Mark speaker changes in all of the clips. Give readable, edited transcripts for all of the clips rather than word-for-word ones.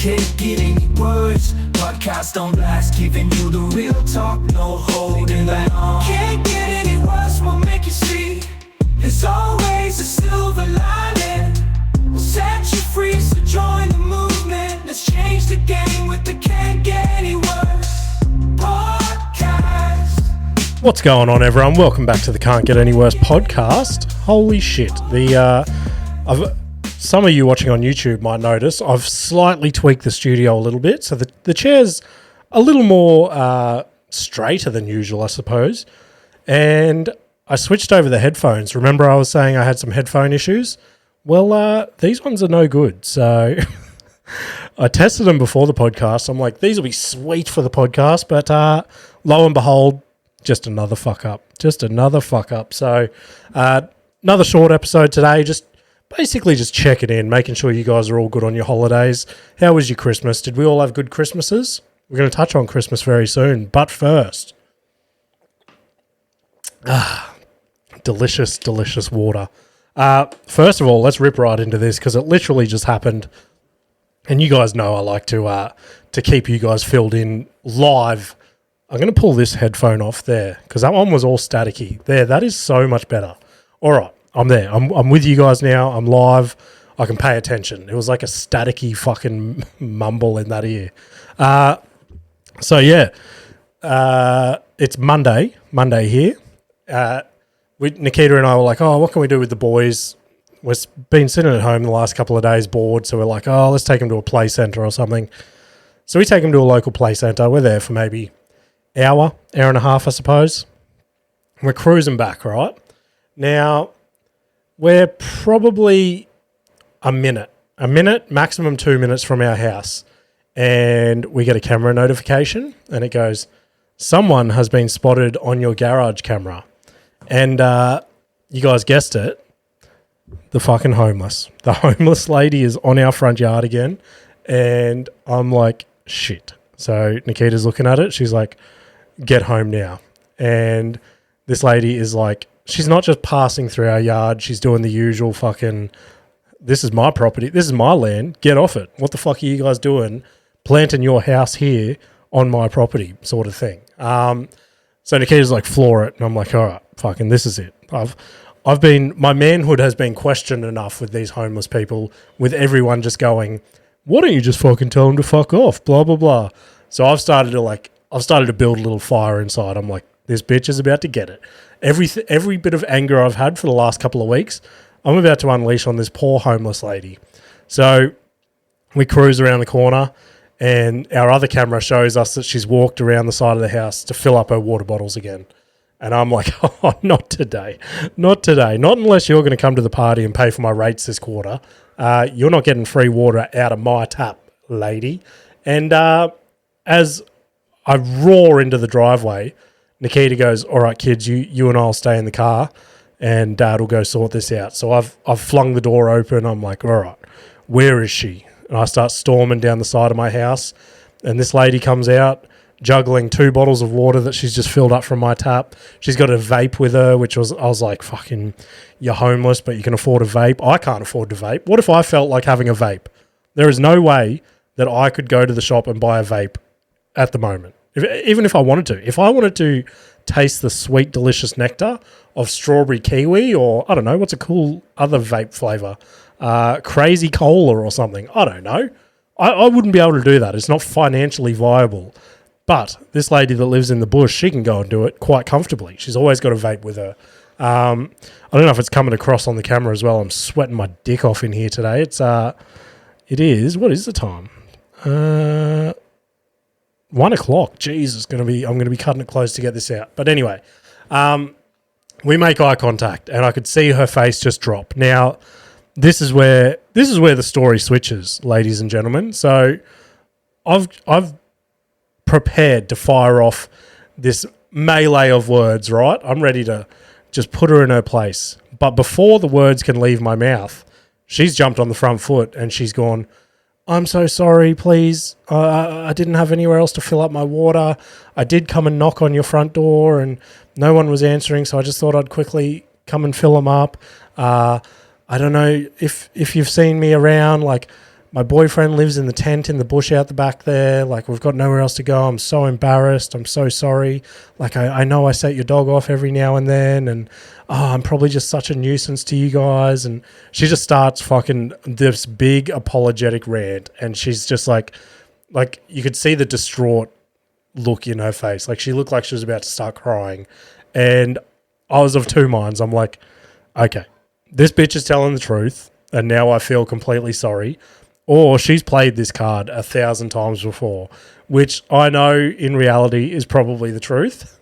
Speaker 1: Can't get any words. Podcast on blast, giving you the real talk, no holding back. Can't get any worse, we'll make you see. There's always a silver lining. We'll set you free, so join the movement. Let's change the game with the Can't Get Any Worse Podcast.
Speaker 2: What's going on, everyone? Welcome back to the Can't Get Any Worse podcast. Holy shit. Some of you watching on YouTube might notice I've slightly tweaked the studio a little bit. So the chair's a little more straighter than usual, I suppose. And I switched over the headphones. Remember I was saying I had some headphone issues? Well, these ones are no good. So I tested them before the podcast. I'm like, these will be sweet for the podcast. But lo and behold, just another fuck up. So another short episode today. Basically just checking in, making sure you guys are all good on your holidays. How was your Christmas? Did we all have good Christmases? We're going to touch on Christmas very soon. But first, delicious, delicious water. First of all, let's rip right into this because it literally just happened. And you guys know I like to keep you guys filled in live. I'm going to pull this headphone off there because that one was all staticky. There, that is so much better. All right. I'm there. I'm with you guys now. I'm live. I can pay attention. It was like a staticky fucking mumble in that ear. It's Monday here. Nikita and I were like, oh, what can we do with the boys? We've been sitting at home the last couple of days bored, so we're like, oh, let's take them to a play centre or something. So we take them to a local play centre. We're there for maybe hour and a half, I suppose. We're cruising back, right? Now, we're probably a minute, maximum 2 minutes from our house, and we get a camera notification, and it goes, someone has been spotted on your garage camera. And you guys guessed it, the fucking homeless. The homeless lady is on our front yard again, and I'm like, shit. So Nikita's looking at it. She's like, get home now. And this lady is like, she's not just passing through our yard. She's doing the usual fucking, this is my property. This is my land. Get off it. What the fuck are you guys doing? Planting your house here on my property sort of thing. So Nikita's like, floor it. And I'm like, all right, fucking this is it. My manhood has been questioned enough with these homeless people, with everyone just going, why don't you just fucking tell them to fuck off? Blah, blah, blah. So I've started to build a little fire inside. I'm like, this bitch is about to get it. Every bit of anger I've had for the last couple of weeks, I'm about to unleash on this poor homeless lady. So we cruise around the corner, and our other camera shows us that she's walked around the side of the house to fill up her water bottles again. And I'm like, oh, not today. Not unless you're going to come to the party and pay for my rates this quarter. You're not getting free water out of my tap, lady. And as I roar into the driveway, Nikita goes, all right, kids, you and I'll stay in the car and Dad will go sort this out. So I've flung the door open. I'm like, all right, where is she? And I start storming down the side of my house, and this lady comes out juggling 2 bottles of water that she's just filled up from my tap. She's got a vape with her, I was like, fucking, you're homeless, but you can afford a vape. I can't afford to vape. What if I felt like having a vape? There is no way that I could go to the shop and buy a vape at the moment. Even if I wanted to. If I wanted to taste the sweet, delicious nectar of strawberry kiwi, or I don't know, what's a cool other vape flavour? Crazy cola or something. I don't know. I wouldn't be able to do that. It's not financially viable. But this lady that lives in the bush, she can go and do it quite comfortably. She's always got a vape with her. I don't know if it's coming across on the camera as well. I'm sweating my dick off in here today. It is, what is the time? 1 o'clock. Jesus, I'm going to be cutting it close to get this out. But anyway, we make eye contact, and I could see her face just drop. Now, this is where the story switches, ladies and gentlemen. So, I've prepared to fire off this melee of words. Right, I'm ready to just put her in her place. But before the words can leave my mouth, she's jumped on the front foot and she's gone, I'm so sorry, please. I didn't have anywhere else to fill up my water. I did come and knock on your front door and no one was answering, so I just thought I'd quickly come and fill them up. I don't know if you've seen me around. Like, my boyfriend lives in the tent in the bush out the back there. Like, we've got nowhere else to go. I'm so embarrassed. I'm so sorry. Like, I know I set your dog off every now and then, and I'm probably just such a nuisance to you guys. And she just starts fucking this big apologetic rant, and she's just like you could see the distraught look in her face. Like, she looked like she was about to start crying. And I was of two minds. I'm like, okay, this bitch is telling the truth, and now I feel completely sorry. Or she's played this card 1,000 times before, which I know in reality is probably the truth.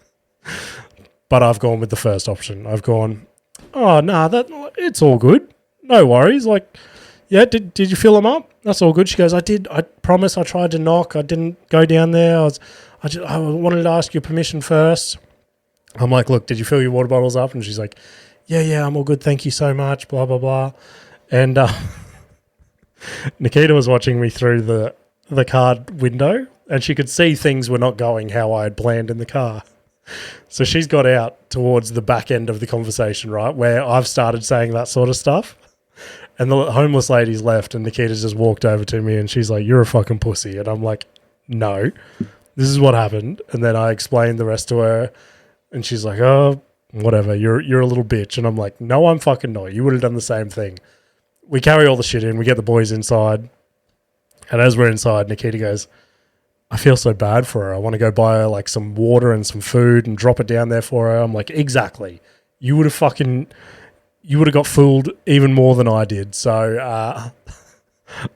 Speaker 2: But I've gone with the first option. I've gone, oh, nah, it's all good. No worries. Like, yeah, did you fill them up? That's all good. She goes, I did. I promise I tried to knock. I didn't go down there. I wanted to ask your permission first. I'm like, look, did you fill your water bottles up? And she's like, yeah, I'm all good. Thank you so much, blah, blah, blah. And Nikita was watching me through the card window, and she could see things were not going how I had planned in the car. So she's got out towards the back end of the conversation, right, where I've started saying that sort of stuff. And the homeless lady's left, and Nikita's just walked over to me, and she's like, you're a fucking pussy. And I'm like, no, this is what happened. And then I explained the rest to her, and she's like, oh, whatever, you're a little bitch. And I'm like, no, I'm fucking not. You would have done the same thing. We carry all the shit in. We get the boys inside. And as we're inside, Nikita goes, I feel so bad for her. I want to go buy her like some water and some food and drop it down there for her. I'm like, exactly. You would have got fooled even more than I did. So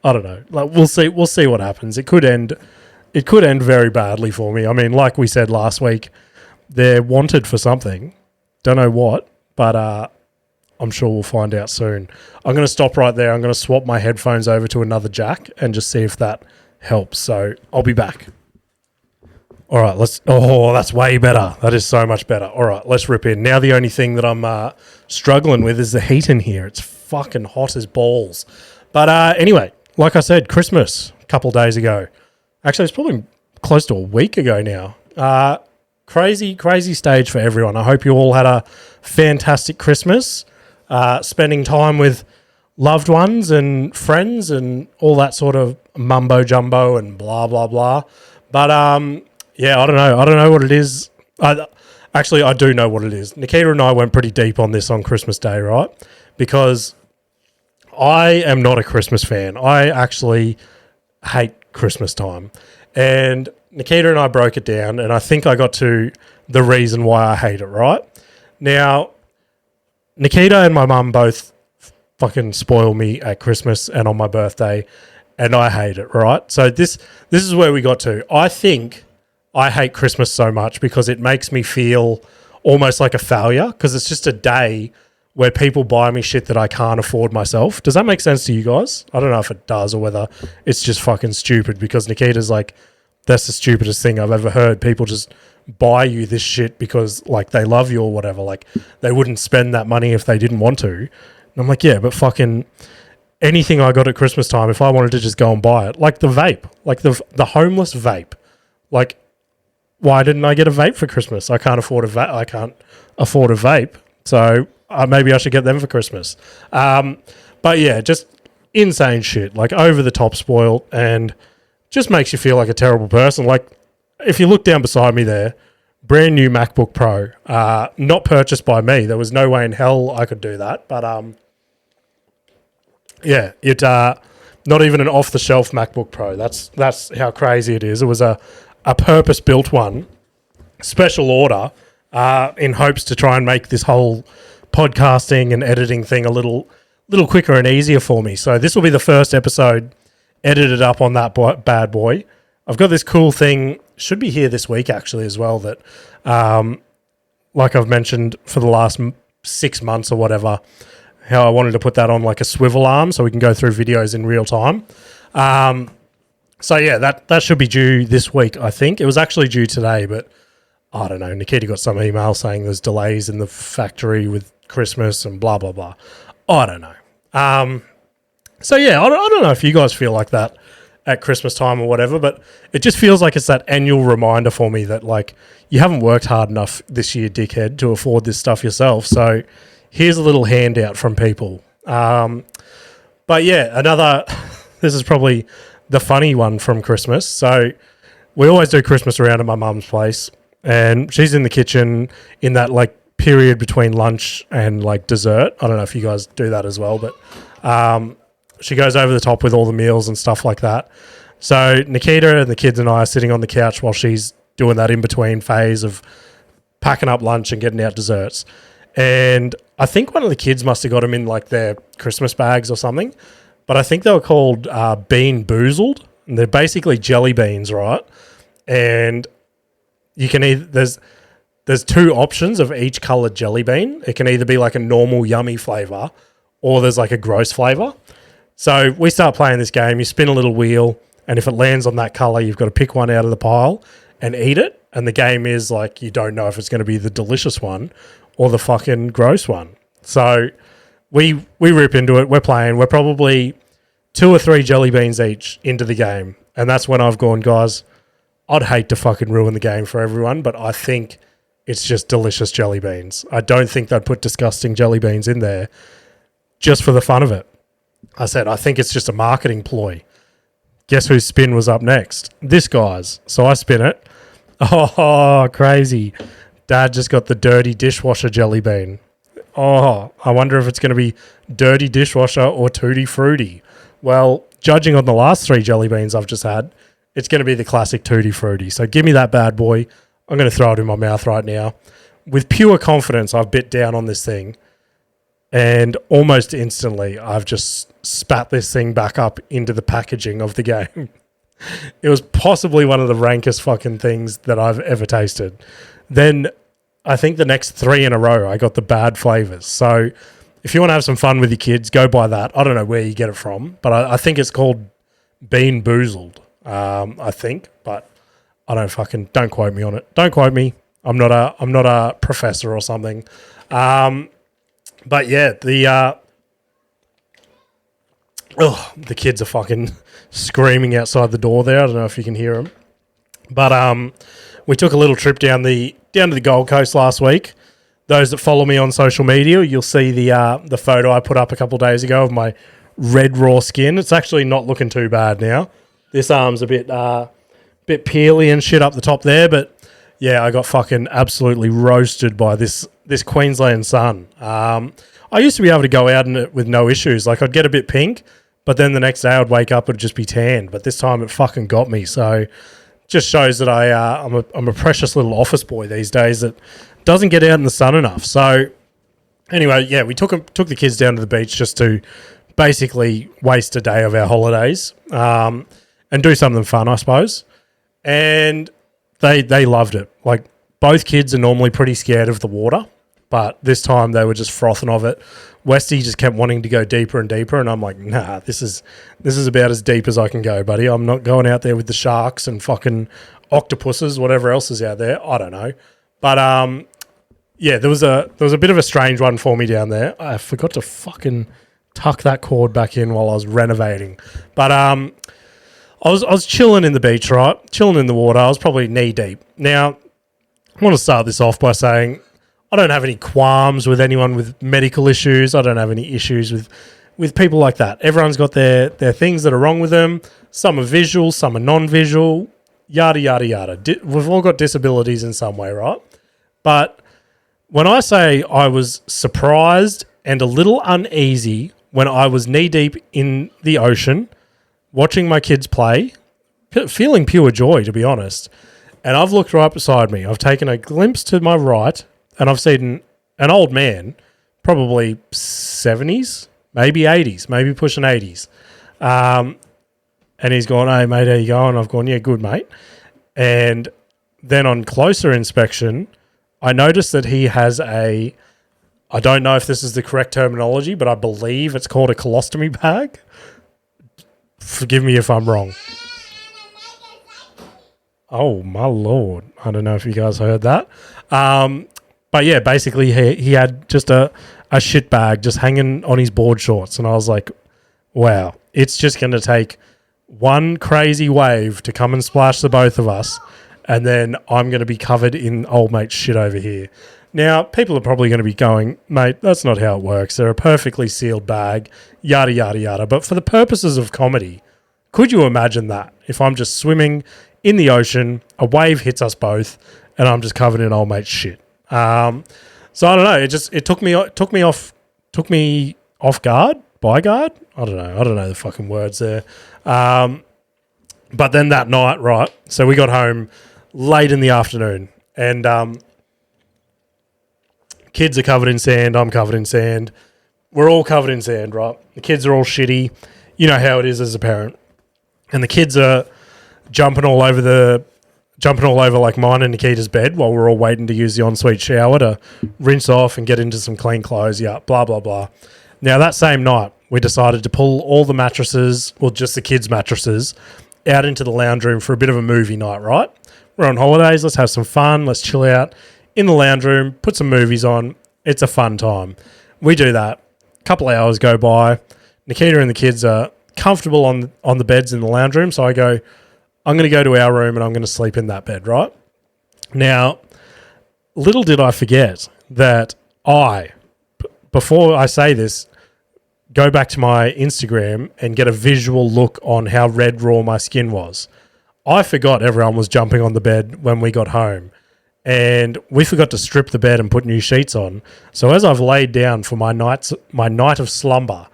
Speaker 2: I don't know. Like, we'll see what happens. It could end very badly for me. I mean, like we said last week, they're wanted for something. Don't know what, but I'm sure we'll find out soon. I'm going to stop right there. I'm going to swap my headphones over to another jack and just see if that helps. So I'll be back. All right, that's way better. That is so much better. All right, let's rip in. Now the only thing that I'm struggling with is the heat in here. It's fucking hot as balls. But anyway, like I said, Christmas a couple days ago. Actually, it's probably close to a week ago now. Crazy stage for everyone. I hope you all had a fantastic Christmas, spending time with loved ones and friends and all that sort of mumbo jumbo and blah, blah, blah. But yeah, I don't know what it is. I do know what it is. Nikita and I went pretty deep on this on Christmas Day, right? Because I am not a Christmas fan. I actually hate Christmas time. And Nikita and I broke it down, and I think I got to the reason why I hate it, right? Now, Nikita and my mum both fucking spoil me at Christmas and on my birthday, and I hate it, right? So this is where we got to. I think I hate Christmas so much because it makes me feel almost like a failure, because it's just a day where people buy me shit that I can't afford myself. Does that make sense to you guys? I don't know if it does or whether it's just fucking stupid, because Nikita's like, that's the stupidest thing I've ever heard. People just buy you this shit because like they love you or whatever. Like, they wouldn't spend that money if they didn't want to. And I'm like, yeah, but fucking anything I got at Christmas time, if I wanted to just go and buy it, like the vape, like the homeless vape, like, why didn't I get a vape for Christmas? I can't afford a vape. So maybe I should get them for Christmas. But yeah, just insane shit, like over the top spoiled, and just makes you feel like a terrible person. Like, if you look down beside me there, brand new MacBook Pro, not purchased by me. There was no way in hell I could do that. But yeah, it not even an off-the-shelf MacBook Pro. That's how crazy it is. It was a purpose-built one, special order, in hopes to try and make this whole podcasting and editing thing a little quicker and easier for me. So this will be the first episode edited up on that bad boy. I've got this cool thing, should be here this week actually as well, that like I've mentioned for the last 6 months or whatever, how I wanted to put that on like a swivel arm so we can go through videos in real time. So yeah, that should be due this week, I think. It was actually due today, but I don't know. Nikita got some email saying there's delays in the factory with Christmas and blah, blah, blah. I don't know. So yeah, I don't know if you guys feel like that at Christmas time or whatever, but it just feels like it's that annual reminder for me that like you haven't worked hard enough this year, dickhead, to afford this stuff yourself. So here's a little handout from people. But yeah, this is probably the funny one from Christmas. So we always do Christmas around at my mum's place, and she's in the kitchen in that like period between lunch and like dessert. I don't know if you guys do that as well, but she goes over the top with all the meals and stuff like that. So Nikita and the kids and I are sitting on the couch while she's doing that in-between phase of packing up lunch and getting out desserts. And I think one of the kids must have got them in like their Christmas bags or something, but I think they were called Bean Boozled. And they're basically jelly beans, right? And you can either there's two options of each coloured jelly bean. It can either be like a normal yummy flavour, or there's like a gross flavour. So we start playing this game. You spin a little wheel, and if it lands on that colour, you've got to pick one out of the pile and eat it. And the game is like you don't know if it's going to be the delicious one or the fucking gross one. So we rip into it. We're playing. We're probably 2 or 3 jelly beans each into the game. And that's when I've gone, guys, I'd hate to fucking ruin the game for everyone, but I think it's just delicious jelly beans. I don't think they'd put disgusting jelly beans in there just for the fun of it. I said, I think it's just a marketing ploy. Guess whose spin was up next? This guy's. So I spin it. Oh, crazy. Dad just got the dirty dishwasher jelly bean. Oh, I wonder if it's going to be dirty dishwasher or tutti frutti. Well, judging on the last 3 jelly beans I've just had, it's going to be the classic tutti frutti. So give me that bad boy. I'm going to throw it in my mouth right now. With pure confidence, I've bit down on this thing, and almost instantly, I've just spat this thing back up into the packaging of the game. It was possibly one of the rankest fucking things that I've ever tasted. Then I think the next 3 in a row, I got the bad flavors. So if you want to have some fun with your kids, go buy that. I don't know where you get it from, but I think it's called Bean Boozled, I think, but I don't quote me on it. Don't quote me. I'm not a professor or something. But yeah, the kids are fucking screaming outside the door there. I don't know if you can hear them. But we took a little trip down to the Gold Coast last week. Those that follow me on social media, you'll see the photo I put up a couple of days ago of my red raw skin. It's actually not looking too bad now. This arm's a bit peely and shit up the top there, but yeah, I got fucking absolutely roasted by this Queensland sun. I used to be able to go out in it with no issues. Like I'd get a bit pink, but then the next day I'd wake up, it'd just be tanned. But this time it fucking got me. So just shows that I'm a precious little office boy these days that doesn't get out in the sun enough. So anyway, yeah, we took the kids down to the beach just to basically waste a day of our holidays and do something fun, I suppose. And they loved it. Like both kids are normally pretty scared of the water, but this time they were just frothing of it. Westy just kept wanting to go deeper and deeper, and I'm like, nah, this is about as deep as I can go, buddy. I'm not going out there with the sharks and fucking octopuses, whatever else is out there. I don't know. But yeah, there was a bit of a strange one for me down there. I forgot to fucking tuck that cord back in while I was renovating. But I was chilling in the beach, right? Chilling in the water. I was probably knee deep. Now, I want to start this off by saying I don't have any qualms with anyone with medical issues. I don't have any issues with people like that. Everyone's got their things that are wrong with them. Some are visual, some are non-visual, yada, yada, yada. We've all got disabilities in some way, right? But when I say I was surprised and a little uneasy when I was knee-deep in the ocean, watching my kids play, feeling pure joy, to be honest, and I've looked right beside me. I've taken a glimpse to my right, and I've seen an old man, probably 70s, maybe 80s, maybe pushing 80s. And he's gone, hey, mate, how you going? I've gone, yeah, good, mate. And then on closer inspection, I noticed that he has I don't know if this is the correct terminology, but I believe it's called a colostomy bag. Forgive me if I'm wrong. Oh, my Lord. I don't know if you guys heard that. But yeah, basically he had just a shit bag just hanging on his board shorts. And I was like, wow, it's just going to take one crazy wave to come and splash the both of us. And then I'm going to be covered in old mate shit over here. Now, people are probably going to be going, mate, that's not how it works. They're a perfectly sealed bag, yada, yada, yada. But for the purposes of comedy, Could you imagine that? If I'm just swimming in the ocean, a wave hits us both, and I'm just covered in old mate's shit. So I don't know. It took me off guard, by guard. I don't know the fucking words there. But then that night, right? So we got home late in the afternoon, and kids are covered in sand. I'm covered in sand. We're all covered in sand, right? The kids are all shitty. You know how it is as a parent. And the kids are jumping all over like mine and Nikita's bed while we're all waiting to use the ensuite shower to rinse off and get into some clean clothes. Yeah, blah, blah, blah. Now, that same night, we decided to pull all the mattresses, or just the kids' mattresses, out into the lounge room for a bit of a movie night, right? We're on holidays. Let's have some fun. Let's chill out in the lounge room, put some movies on. It's a fun time. We do that. A couple of hours go by. Nikita and the kids are comfortable on the beds in the lounge room. So I go, I'm going to go to our room and I'm going to sleep in that bed, right? Now, little did I forget that before I say this, go back to my Instagram and get a visual look on how red raw my skin was. I forgot everyone was jumping on the bed when we got home, and we forgot to strip the bed and put new sheets on. So as I've laid down for my night of slumber,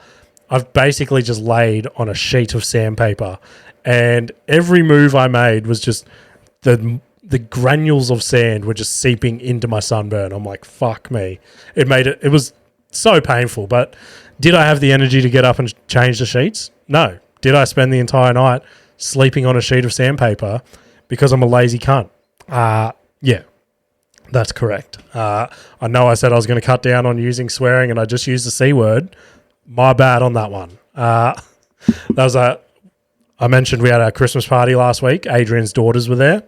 Speaker 2: I've basically just laid on a sheet of sandpaper, and every move I made was just the granules of sand were just seeping into my sunburn. I'm like, fuck me. It was so painful, but did I have the energy to get up and change the sheets? No. Did I spend the entire night sleeping on a sheet of sandpaper because I'm a lazy cunt? Yeah, that's correct. I know I said I was going to cut down on using swearing and I just used the C word. My bad on that one. I mentioned we had our Christmas party last week. Adrian's daughters were there,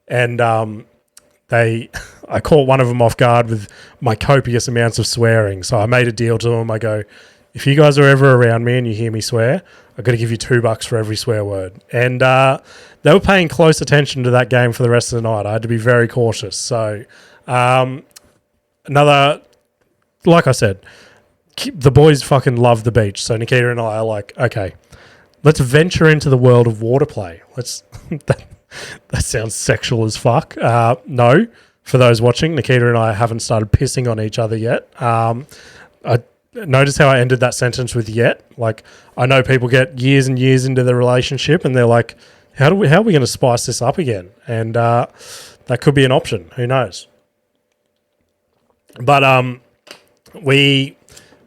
Speaker 2: and I caught one of them off guard with my copious amounts of swearing. So I made a deal to them. I go, if you guys are ever around me and you hear me swear, I've got to give you $2 for every swear word. And they were paying close attention to that game for the rest of the night. I had to be very cautious. So like I said, the boys fucking love the beach. So Nikita and I are like, okay, let's venture into the world of water play. That sounds sexual as fuck. No, for those watching, Nikita and I haven't started pissing on each other yet. Notice how I ended that sentence with yet. Like, I know people get years and years into the relationship and they're like, how are we going to spice this up again? And that could be an option. Who knows? But we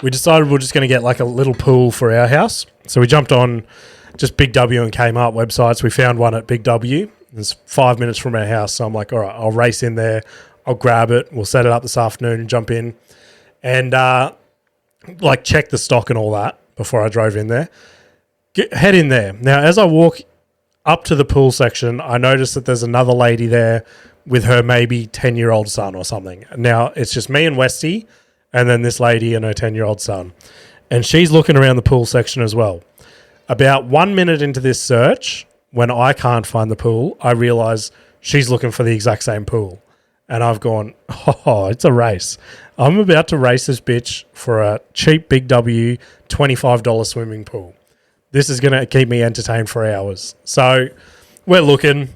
Speaker 2: decided we're just going to get like a little pool for our house. So we jumped on just Big W and Kmart websites. We found one at Big W. It's 5 minutes from our house. So I'm like, all right, I'll race in there. I'll grab it. We'll set it up this afternoon and jump in. And check the stock and all that before I drove in there. Head in there. Now, as I walk up to the pool section, I notice that there's another lady there with her maybe 10-year-old son or something. Now, it's just me and Westy, and then this lady and her 10-year-old son. And she's looking around the pool section as well. About 1 minute into this search, when I can't find the pool, I realise she's looking for the exact same pool. And I've gone, oh, it's a race. I'm about to race this bitch for a cheap Big W $25 swimming pool. This is going to keep me entertained for hours. So we're looking,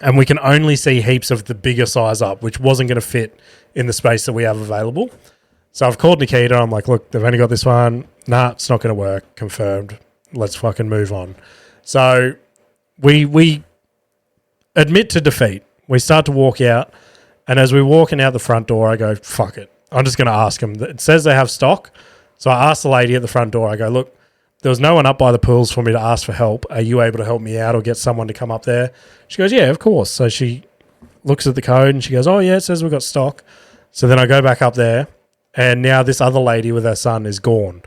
Speaker 2: and we can only see heaps of the bigger size up, which wasn't going to fit in the space that we have available. So I've called Nikita. I'm like, look, they've only got this one. Nah, it's not going to work. Confirmed. Let's fucking move on. So we admit to defeat. We start to walk out. And as we're walking out the front door, I go, fuck it. I'm just going to ask them. It says they have stock. So I asked the lady at the front door, I go, look, there was no one up by the pools for me to ask for help. Are you able to help me out or get someone to come up there? She goes, yeah, of course. So she looks at the code and she goes, oh, yeah, it says we've got stock. So then I go back up there, and now this other lady with her son is gone.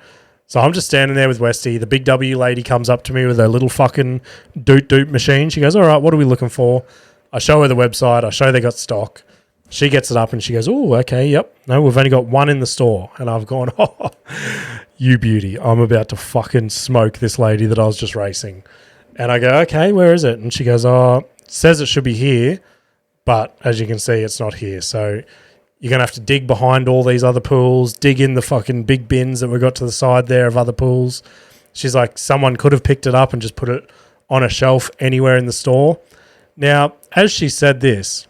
Speaker 2: So I'm just standing there with Westy. The Big W lady comes up to me with her little fucking doot machine. She goes, all right, what are we looking for? I show her the website. I show they got stock. She gets it up and she goes, oh, okay, yep. No, we've only got one in the store. And I've gone, oh, you beauty. I'm about to fucking smoke this lady that I was just racing. And I go, okay, where is it? And she goes, oh, it says it should be here, but as you can see, it's not here. So you're going to have to dig behind all these other pools, dig in the fucking big bins that we've got to the side there of other pools. She's like, someone could have picked it up and just put it on a shelf anywhere in the store. Now, as she said this,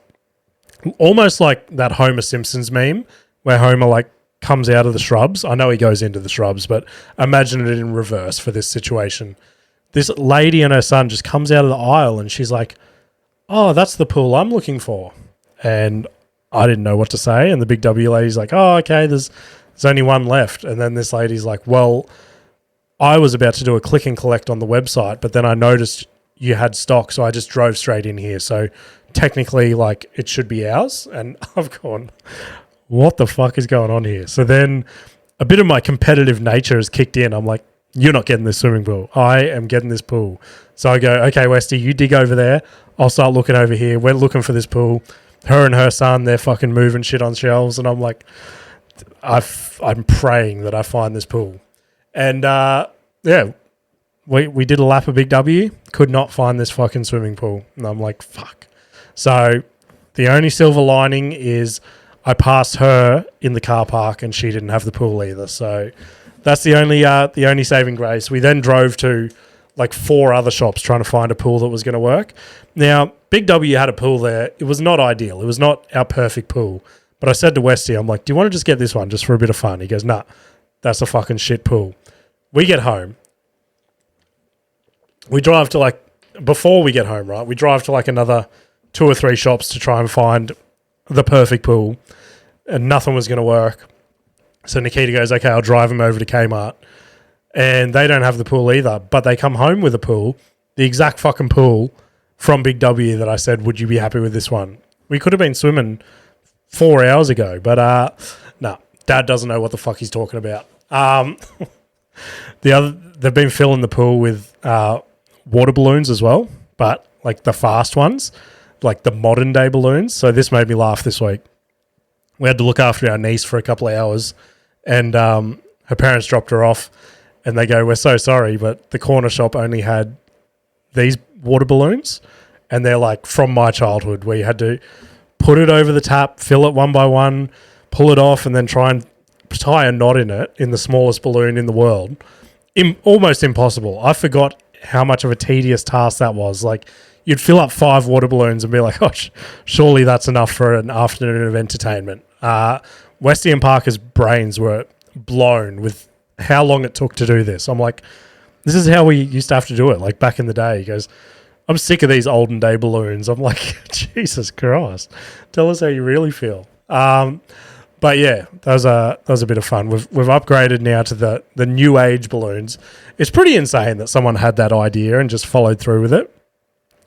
Speaker 2: almost like that Homer Simpson's meme where Homer like comes out of the shrubs. I know he goes into the shrubs, but imagine it in reverse for this situation. This lady and her son just comes out of the aisle and she's like, oh, that's the pool I'm looking for. And I didn't know what to say. And the big W lady's like, oh, okay, there's only one left. And then this lady's like, well, I was about to do a click and collect on the website, but then I noticed you had stock, so I just drove straight in here. So technically, like, it should be ours. And I've gone, what the fuck is going on here? So then a bit of my competitive nature has kicked in. I'm like, you're not getting this swimming pool. I am getting this pool. So I go, okay, Westy, you dig over there. I'll start looking over here. We're looking for this pool. Her and her son, they're fucking moving shit on shelves. And I'm like, I'm praying that I find this pool. And yeah, we did a lap of Big W. Could not find this fucking swimming pool. And I'm like, fuck. So the only silver lining is I passed her in the car park and she didn't have the pool either. So that's the only saving grace. We then drove to like 4 other shops trying to find a pool that was going to work. Now, Big W had a pool there. It was not ideal. It was not our perfect pool. But I said to Westy, I'm like, do you want to just get this one just for a bit of fun? He goes, nah, that's a fucking shit pool. We get home. We drive to like, before we get home, right? We drive to like another 2 or 3 shops to try and find the perfect pool. And nothing was going to work. So Nikita goes, okay, I'll drive him over to Kmart. And they don't have the pool either, but they come home with a pool, the exact fucking pool from Big W that I said, would you be happy with this one? We could have been swimming 4 hours ago, but no, Dad doesn't know what the fuck he's talking about. They've been filling the pool with water balloons as well, but like the fast ones, like the modern day balloons. So this made me laugh this week. We had to look after our niece for a couple of hours, and her parents dropped her off. And they go, we're so sorry, but the corner shop only had these water balloons. And they're like from my childhood, where you had to put it over the tap, fill it one by one, pull it off, and then try and tie a knot in it in the smallest balloon in the world. Almost impossible. I forgot how much of a tedious task that was. Like, you'd fill up 5 water balloons and be like, oh, surely that's enough for an afternoon of entertainment. Westy and Parker's brains were blown with how long it took to do this. I'm like, this is how we used to have to do it, like back in the day. He goes, I'm sick of these olden day balloons. I'm like, Jesus Christ, tell us how you really feel. But yeah, that was a bit of fun. We've upgraded now to the new age balloons. It's pretty insane that someone had that idea and just followed through with it.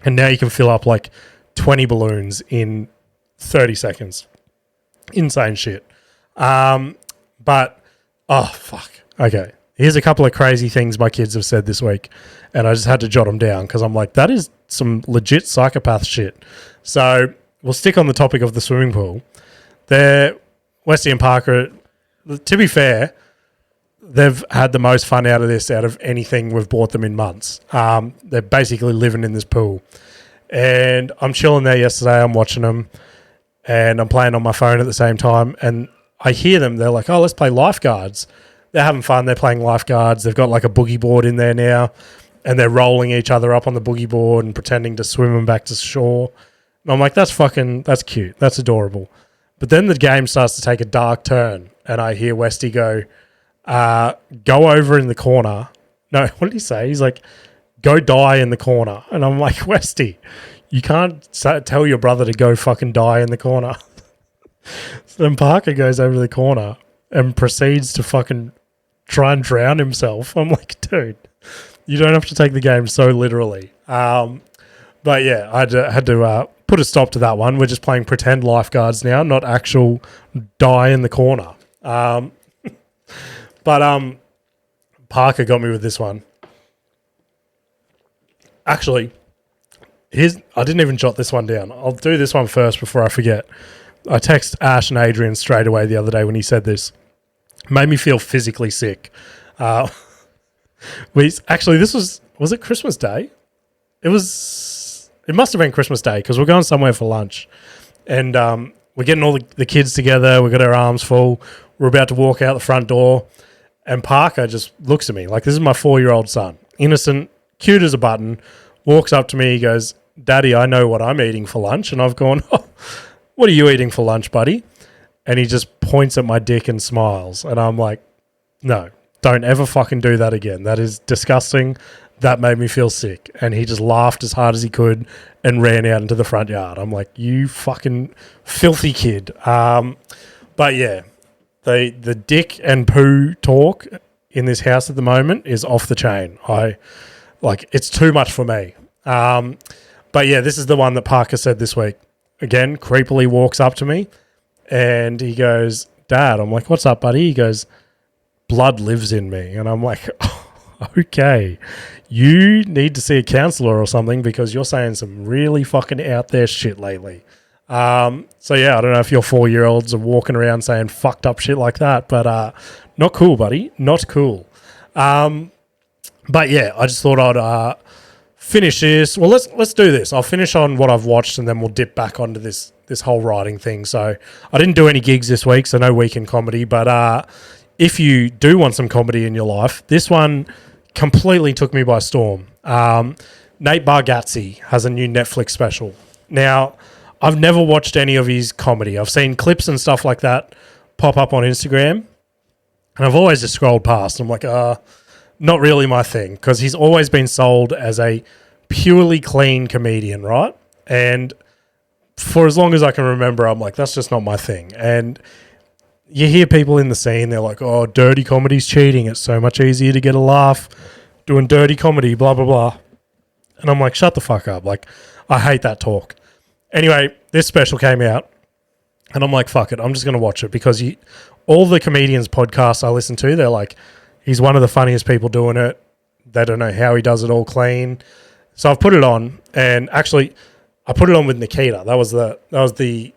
Speaker 2: And now you can fill up like 20 balloons in 30 seconds. Insane shit. But, oh, fuck. Okay, here's a couple of crazy things my kids have said this week, and I just had to jot them down because I'm like, that is some legit psychopath shit. So we'll stick on the topic of the swimming pool. Westy and Parker, to be fair, they've had the most fun out of this out of anything we've bought them in months. They're basically living in this pool. And I'm chilling there yesterday, I'm watching them, and I'm playing on my phone at the same time, and I hear them, they're like, oh, let's play lifeguards. They're having fun. They're playing lifeguards. They've got like a boogie board in there now, and they're rolling each other up on the boogie board and pretending to swim them back to shore. And I'm like, that's cute. That's adorable. But then the game starts to take a dark turn, and I hear Westy go over in the corner. No, what did he say? He's like, go die in the corner. And I'm like, Westy, you can't tell your brother to go fucking die in the corner. So then Parker goes over to the corner and proceeds to fucking try and drown himself. I'm like, dude, you don't have to take the game so literally. But yeah, I had to put a stop to that one. We're just playing pretend lifeguards now, not actual die in the corner. But Parker got me with this one. Actually, I didn't even jot this one down. I'll do this one first before I forget. I texted Ash and Adrian straight away the other day when he said this. Made me feel physically sick. This was it Christmas Day? It must have been Christmas Day because we're going somewhere for lunch. And we're getting all the kids together. We've got our arms full. We're about to walk out the front door. And Parker just looks at me like, this is my 4-year-old son, innocent, cute as a button, walks up to me, he goes, Daddy, I know what I'm eating for lunch. And I've gone, oh, what are you eating for lunch, buddy? And he just points at my dick and smiles. And I'm like, no, don't ever fucking do that again. That is disgusting. That made me feel sick. And he just laughed as hard as he could and ran out into the front yard. I'm like, you fucking filthy kid. But yeah, the dick and poo talk in this house at the moment is off the chain. It's too much for me. But yeah, this is the one that Parker said this week. Again, creepily walks up to me and he goes, Dad. I'm like, what's up, buddy? He goes, blood lives in me. And I'm like, oh, okay, you need to see a counselor or something because you're saying some really fucking out there shit lately. So yeah, I don't know if your 4-year-olds are walking around saying fucked up shit like that, but not cool, buddy. Not cool. But yeah, I just thought I'd finish this. Well, let's do this. I'll finish on what I've watched and then we'll dip back onto this whole writing thing. So I didn't do any gigs this week, so no weekend comedy. But if you do want some comedy in your life, this one completely took me by storm. Nate Bargatze has a new Netflix special. Now, I've never watched any of his comedy. I've seen clips and stuff like that pop up on Instagram, and I've always just scrolled past. I'm like, not really my thing, because he's always been sold as a purely clean comedian, right? And for as long as I can remember, I'm like, that's just not my thing. And you hear people in the scene, they're like, oh, dirty comedy's cheating. It's so much easier to get a laugh doing dirty comedy, blah, blah, blah. And I'm like, shut the fuck up. Like, I hate that talk. Anyway, this special came out, and I'm like, fuck it. I'm just going to watch it because all the comedians' podcasts I listen to, they're like, he's one of the funniest people doing it. They don't know how he does it all clean. So I've put it on, and actually, I put it on with Nikita. That was the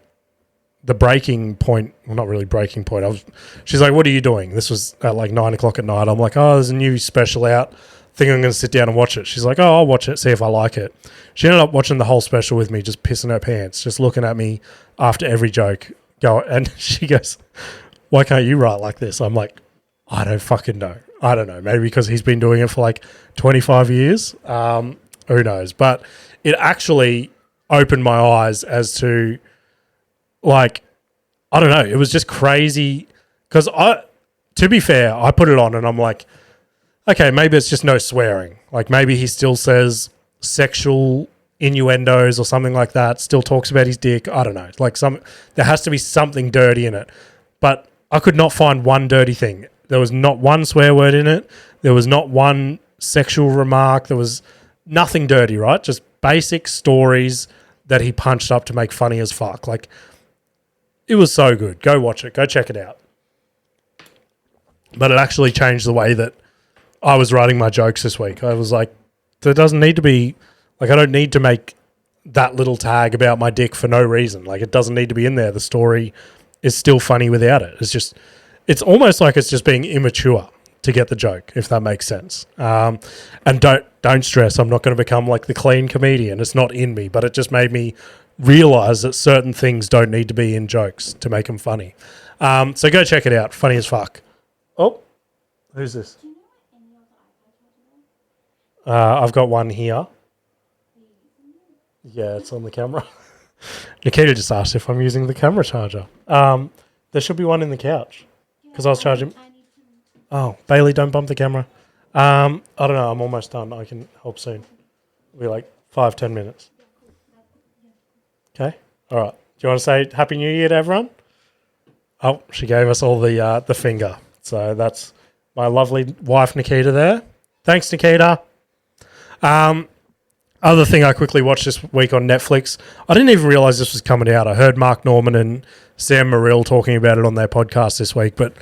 Speaker 2: breaking point. Well, not really breaking point. She's like, what are you doing? This was at like 9 o'clock at night. I'm like, oh, there's a new special out. Think I'm going to sit down and watch it. She's like, oh, I'll watch it, see if I like it. She ended up watching the whole special with me, just pissing her pants, just looking at me after every joke. And she goes, why can't you write like this? I'm like, I don't fucking know. I don't know. Maybe because he's been doing it for like 25 years. Who knows? But it actually opened my eyes as to, like, I don't know. It was just crazy because to be fair, I put it on and I'm like, okay, maybe it's just no swearing. Like maybe he still says sexual innuendos or something like that, still talks about his dick. I don't know. Like there has to be something dirty in it. But I could not find one dirty thing. There was not one swear word in it. There was not one sexual remark. There was nothing dirty, right? Just basic stories that he punched up to make funny as fuck. Like, it was so good. Go watch it. Go check it out. But it actually changed the way that I was writing my jokes this week. I was like, there doesn't need to be, like, I don't need to make that little tag about my dick for no reason. Like, it doesn't need to be in there. The story is still funny without it. It's almost like it's just being immature to get the joke, if that makes sense. And don't stress, I'm not going to become like the clean comedian. It's not in me, but it just made me realize that certain things don't need to be in jokes to make them funny. So go check it out. Funny as fuck. Oh, who's this? I've got one here. Yeah, it's on the camera. Nikita just asked if I'm using the camera charger. There should be one in the couch because I was charging. Oh, Bailey, don't bump the camera. I don't know. I'm almost done. I can help soon. It'll be like 5-10 minutes. Okay. All right. Do you want to say Happy New Year to everyone? Oh, she gave us all the finger. So that's my lovely wife, Nikita, there. Thanks, Nikita. Other thing I quickly watched this week on Netflix, I didn't even realize this was coming out. I heard Mark Norman and Sam Morrill talking about it on their podcast this week, but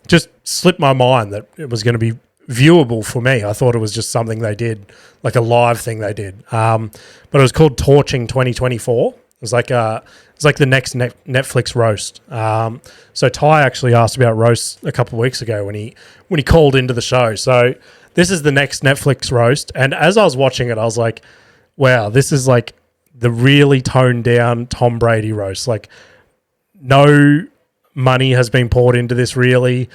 Speaker 2: just slipped my mind that it was going to be viewable for me. I thought it was just something they did, like a live thing they did. But it was called Torching 2024. It's like the next Netflix roast. So Ty actually asked about roasts a couple of weeks ago when he called into the show. So this is the next Netflix roast. And as I was watching it, I was like, wow, this is like the really toned down Tom Brady roast. Like no money has been poured into this really.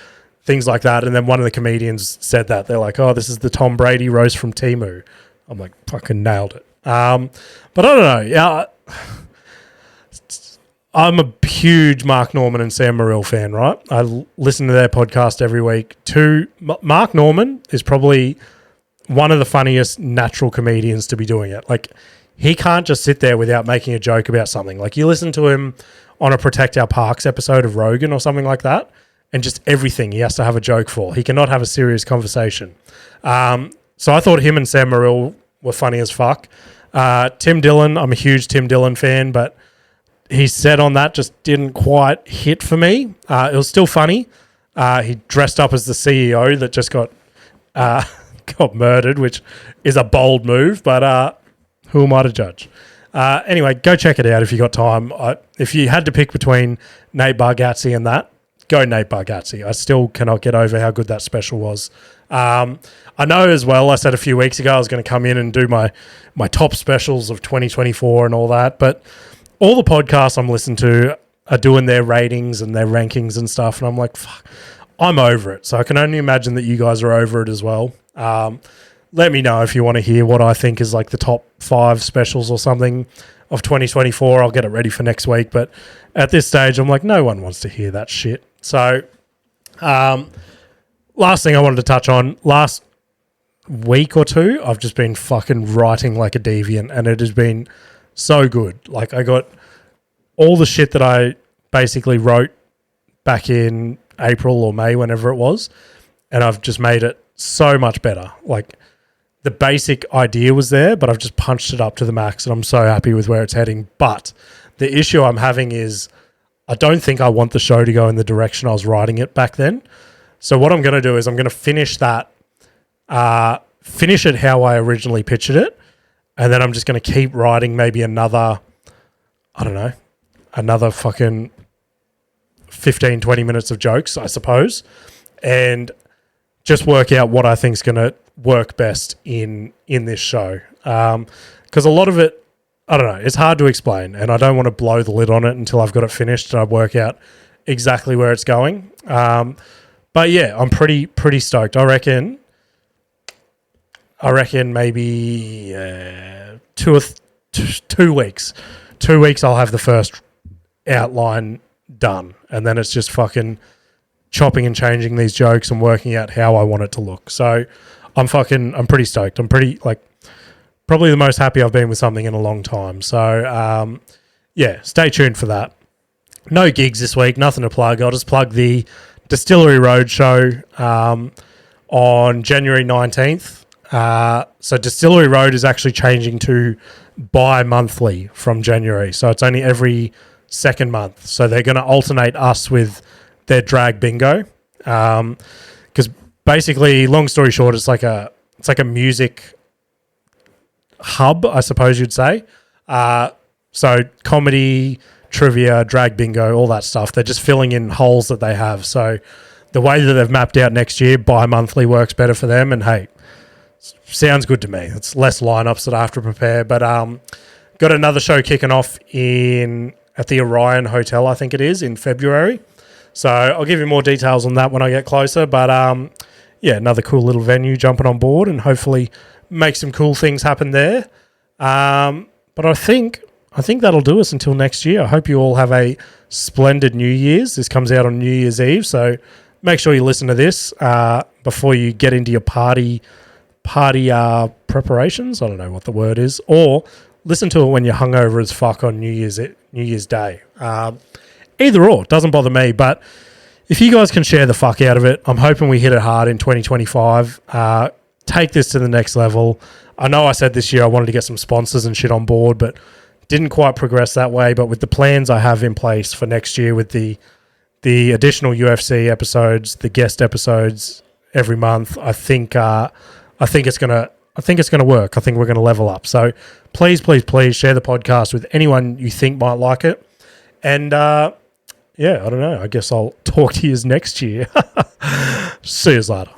Speaker 2: things like that. And then one of the comedians said that. They're like, oh, this is the Tom Brady roast from Temu. I'm like, fucking nailed it. But I don't know. Yeah, I'm a huge Mark Norman and Sam Morril fan, right? I listen to their podcast every week. Mark Norman is probably one of the funniest natural comedians to be doing it. Like, he can't just sit there without making a joke about something. Like, you listen to him on a Protect Our Parks episode of Rogan or something like that, and just everything he has to have a joke for. He cannot have a serious conversation. So I thought him and Sam Morril were funny as fuck. Tim Dillon, I'm a huge Tim Dillon fan, but he said on that just didn't quite hit for me. It was still funny. He dressed up as the CEO that just got murdered, which is a bold move, but who am I to judge? Anyway, go check it out if you got time. If you had to pick between Nate Bargatze and that, go Nate Bargatze. I still cannot get over how good that special was. I know as well, I said a few weeks ago I was going to come in and do my top specials of 2024 and all that, but all the podcasts I'm listening to are doing their ratings and their rankings and stuff, and I'm like, fuck, I'm over it. So I can only imagine that you guys are over it as well. Let me know if you want to hear what I think is like the top 5 specials or something of 2024. I'll get it ready for next week. But at this stage, I'm like, no one wants to hear that shit. So last thing I wanted to touch on, last week or two, I've just been fucking writing like a deviant, and it has been so good. Like, I got all the shit that I basically wrote back in April or May, whenever it was, and I've just made it so much better. Like, the basic idea was there, but I've just punched it up to the max, and I'm so happy with where it's heading. But the issue I'm having is I don't think I want the show to go in the direction I was writing it back then. So what I'm going to do is I'm going to finish that, finish it how I originally pictured it, and then I'm just going to keep writing maybe another fucking 15, 20 minutes of jokes, I suppose, and just work out what I think is going to work best in this show. Because a lot of it, I don't know, it's hard to explain, and I don't want to blow the lid on it until I've got it finished and I work out exactly where it's going. But yeah, I'm pretty stoked. I reckon maybe 2 weeks. 2 weeks I'll have the first outline done, and then it's just fucking chopping and changing these jokes and working out how I want it to look. So I'm pretty stoked. I'm pretty, like, probably the most happy I've been with something in a long time. So yeah, stay tuned for that. No gigs this week, nothing to plug. I'll just plug the Distillery Road show on January 19th. So Distillery Road is actually changing to bi-monthly from January. So it's only every second month. So they're going to alternate us with their drag bingo. Because basically, long story short, it's like a music hub, I suppose you'd say. So comedy, trivia, drag bingo, all that stuff. They're just filling in holes that they have. So the way that they've mapped out next year, bi-monthly works better for them. And hey, sounds good to me. It's less lineups that I have to prepare. But got another show kicking off at the Orion Hotel, I think it is, in February. So I'll give you more details on that when I get closer. But yeah, another cool little venue jumping on board and hopefully make some cool things happen there. But I think that'll do us until next year. I hope you all have a splendid New Year's. This comes out on New Year's Eve, so make sure you listen to this before you get into your party preparations. I don't know what the word is. Or listen to it when you're hungover as fuck on New Year's Day. Either or, doesn't bother me. But if you guys can share the fuck out of it, I'm hoping we hit it hard in 2025. Take this to the next level. I know I said this year I wanted to get some sponsors and shit on board, but didn't quite progress that way. But with the plans I have in place for next year, with the additional UFC episodes, the guest episodes every month, I think it's gonna work. I think we're gonna level up. So please share the podcast with anyone you think might like it. And yeah, I don't know. I guess I'll talk to you next year. See you later.